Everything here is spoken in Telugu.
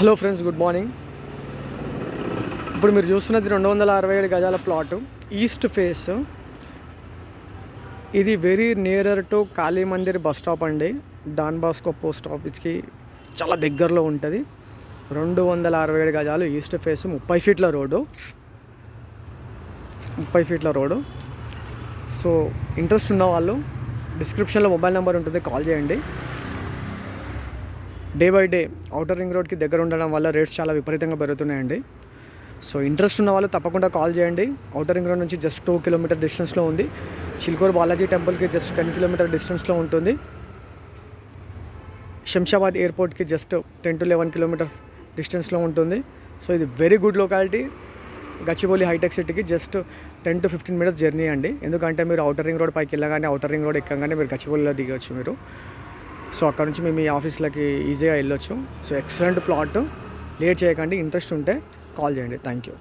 Hello friends, good morning. ఇప్పుడు మీరు చూస్తున్నది 267 గజాల ప్లాటు, ఈస్ట్ ఫేస్. ఇది very nearer to Kali Mandir bus stop అండి. డాన్ బాస్కో పోస్ట్ ఆఫీస్కి చాలా దగ్గరలో ఉంటుంది. 267 గజాలు, ఈస్ట్ ఫేస్, 30 ఫీట్ల రోడ్డు. సో ఇంట్రెస్ట్ ఉన్న వాళ్ళు డిస్క్రిప్షన్లో మొబైల్ నెంబర్ ఉంటుంది, కాల్ చేయండి. Day by day outer ring రోడ్కి దగ్గర ఉండడం వల్ల రేట్స్ చాలా విపరీతంగా పెరుగుతున్నాయండి. సో ఇంట్రెస్ట్ ఉన్న వాళ్ళు తప్పకుండా కాల్ చేయండి. ఔటర్ రింగ్ రోడ్ నుంచి జస్ట్ 2 కిలోమీటర్ డిస్టెన్స్లో ఉంది. చిల్కూరు బాలాజీ టెంపుల్కి జస్ట్ 10 కిలోమీటర్ డిస్టెన్స్లో ఉంటుంది. శంషాబాద్ ఎయిర్పోర్ట్కి జస్ట్ 10 to 11 కిలోమీటర్స్ డిస్టెన్స్లో ఉంటుంది. సో ఇది very good locality. Gachibowli Hitech సిటీకి జస్ట్ 10 to 15 మినిట్స్ జర్నీ అండి. ఎందుకంటే మీరు ఔటర్ రింగ్ రోడ్ పైకి వెళ్ళగానే, ఔటర్ రింగ్ రోడ్ ఎక్కగానే మీరు గచ్చిబౌలిలో దిగవచ్చు మీరు. సో అక్కడ నుంచి మేము మీ ఆఫీస్లకి ఈజీగా వెళ్ళొచ్చు. So excellent plot. లేట్ చేయకండి. ఇంట్రెస్ట్ ఉంటే కాల్ చేయండి. Thank you.